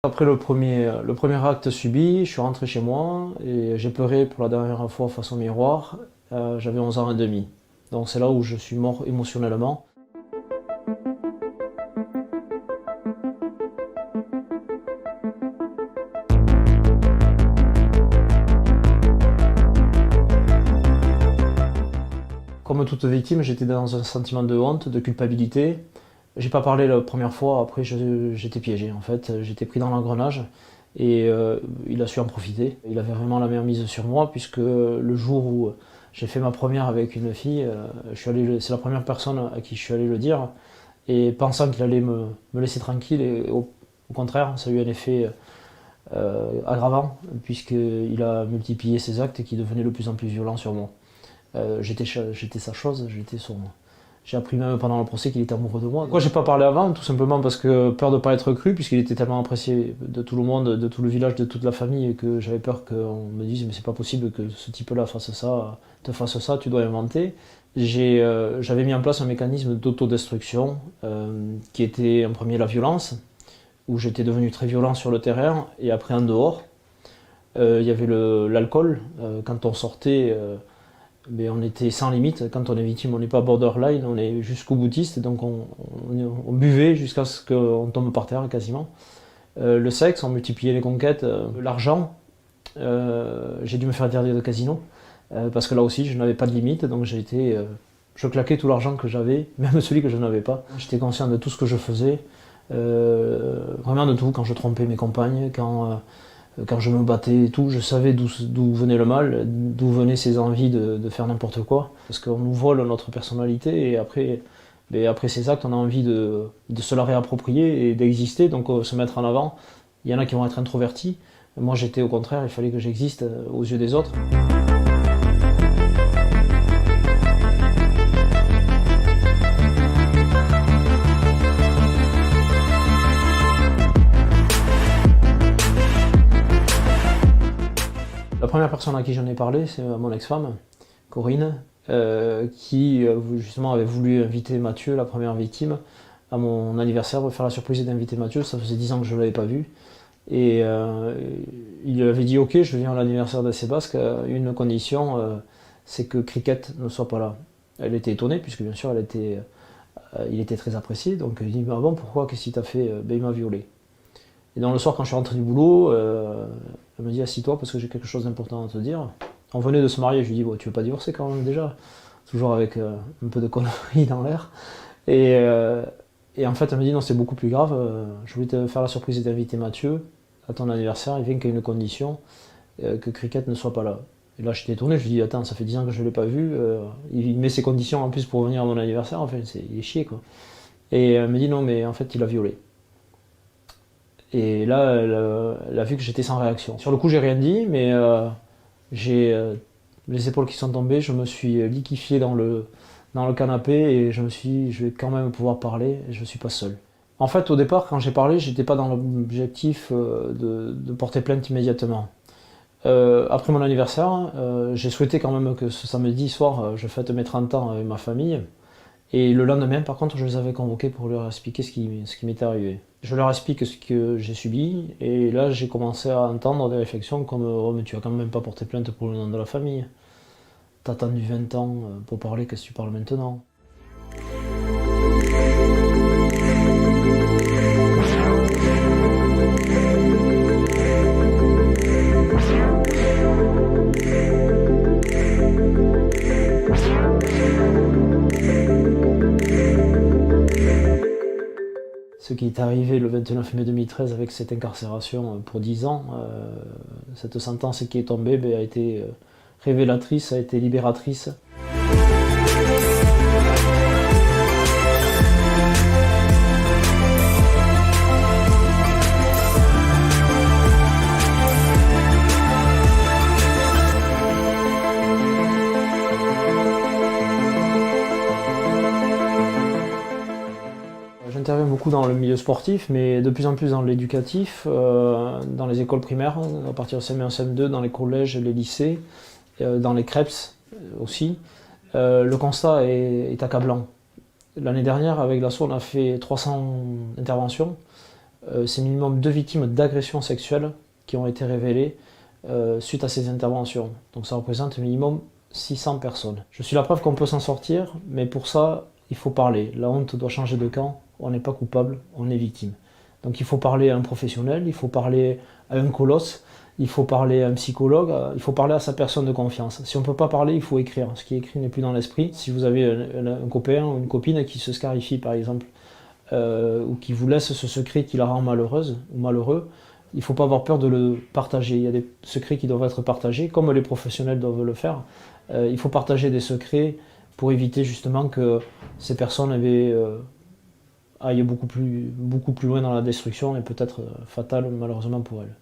Après le premier acte subi, je suis rentré chez moi et j'ai pleuré pour la dernière fois face au miroir. J'avais 11 ans et demi. Donc c'est là où je suis mort émotionnellement. Comme toute victime, j'étais dans un sentiment de honte, de culpabilité. J'ai pas parlé la première fois, après j'étais piégé en fait, j'étais pris dans l'engrenage et il a su en profiter. Il avait vraiment la meilleure mise sur moi puisque le jour où j'ai fait ma première avec une fille, c'est la première personne à qui je suis allé le dire et pensant qu'il allait me laisser tranquille et au contraire ça a eu un effet aggravant puisqu'il a multiplié ses actes qui devenaient de plus en plus violents sur moi. J'étais sa chose, j'ai appris même pendant le procès qu'il était amoureux de moi. Pourquoi j'ai pas parlé avant? Tout simplement parce que peur de pas être cru, puisqu'il était tellement apprécié de tout le monde, de tout le village, de toute la famille, que j'avais peur qu'on me dise mais c'est pas possible que ce type-là fasse ça, te fasse ça, tu dois inventer. J'avais mis en place un mécanisme d'autodestruction qui était en premier la violence, où j'étais devenu très violent sur le terrain, et après en dehors, il y avait l'alcool. Quand on sortait, mais on était sans limite. Quand on est victime, on n'est pas borderline, on est jusqu'au boutiste, donc on buvait jusqu'à ce qu'on tombe par terre quasiment. Le sexe, on multipliait les conquêtes, l'argent, j'ai dû me faire interdire de casino, parce que là aussi je n'avais pas de limite, donc je claquais tout l'argent que j'avais, même celui que je n'avais pas. J'étais conscient de tout ce que je faisais, vraiment de tout, quand je trompais mes compagnes, quand je me battais et tout, je savais d'où venait le mal, d'où venaient ces envies de faire n'importe quoi. Parce qu'on nous vole notre personnalité et après ces actes, on a envie de se la réapproprier et d'exister, donc se mettre en avant. Il y en a qui vont être introvertis. Moi j'étais au contraire, il fallait que j'existe aux yeux des autres. La première personne à qui j'en ai parlé, c'est mon ex-femme, Corinne, qui justement avait voulu inviter Mathieu, la première victime, à mon anniversaire, pour faire la surprise d'inviter Mathieu. Ça faisait 10 ans que je ne l'avais pas vu. Et il lui avait dit ok, je viens à l'anniversaire de Sébastien, une condition, c'est que Cricket ne soit pas là. Elle était étonnée, puisque bien sûr il était très apprécié. Donc il dit ah bon, pourquoi, qu'est-ce qu'il t'a fait? Ben, il m'a violé. Et donc le soir, quand je suis rentré du boulot, elle me dit assis-toi parce que j'ai quelque chose d'important à te dire. On venait de se marier, je lui dis bon, tu veux pas divorcer quand même déjà? Toujours avec un peu de conneries dans l'air. Et en fait, elle me dit non, c'est beaucoup plus grave. Je voulais te faire la surprise d'inviter Mathieu à ton anniversaire. Il vient qu'il y ait une condition, que Cricket ne soit pas là. Et là, j'étais étonné, je lui dis attends, ça fait 10 ans que je ne l'ai pas vu. Il met ses conditions en plus pour venir à mon anniversaire. Enfin, il est chier quoi. Et elle me dit non, mais en fait, il a violé. Et là, elle a vu que j'étais sans réaction. Sur le coup, j'ai rien dit, mais j'ai les épaules qui sont tombées, je me suis liquéfié dans le canapé et je me suis dit, je vais quand même pouvoir parler et je ne suis pas seul. En fait, au départ, quand j'ai parlé, j'étais pas dans l'objectif de porter plainte immédiatement. Après mon anniversaire, j'ai souhaité quand même que ce samedi soir, je fête mes 30 ans avec ma famille. Et le lendemain, par contre, je les avais convoqués pour leur expliquer ce qui m'était arrivé. Je leur explique ce que j'ai subi, et là, j'ai commencé à entendre des réflexions comme oh, mais tu vas quand même pas porter plainte pour le nom de la famille. T'as attendu 20 ans pour parler, qu'est-ce que tu parles maintenant? Ce qui est arrivé le 29 mai 2013 avec cette incarcération pour 10 ans, cette sentence qui est tombée a été révélatrice, a été libératrice. J'interviens beaucoup dans le milieu sportif, mais de plus en plus dans l'éducatif, dans les écoles primaires, à partir de CM1, CM2, dans les collèges, les lycées, dans les CREPS aussi. Le constat est accablant. L'année dernière, avec l'ASSO, on a fait 300 interventions. c'est minimum 2 victimes d'agressions sexuelles qui ont été révélées suite à ces interventions. Donc ça représente minimum 600 personnes. Je suis la preuve qu'on peut s'en sortir, mais pour ça, il faut parler. La honte doit changer de camp. On n'est pas coupable, on est victime. Donc il faut parler à un professionnel, il faut parler à un colosse, il faut parler à un psychologue, il faut parler à sa personne de confiance. Si on ne peut pas parler, il faut écrire. Ce qui est écrit n'est plus dans l'esprit. Si vous avez un copain ou une copine qui se scarifie par exemple, ou qui vous laisse ce secret qui la rend malheureuse ou malheureux, il ne faut pas avoir peur de le partager. Il y a des secrets qui doivent être partagés, comme les professionnels doivent le faire. Il faut partager des secrets pour éviter justement que ces personnes aillent beaucoup plus loin dans la destruction et peut-être fatale malheureusement pour elles.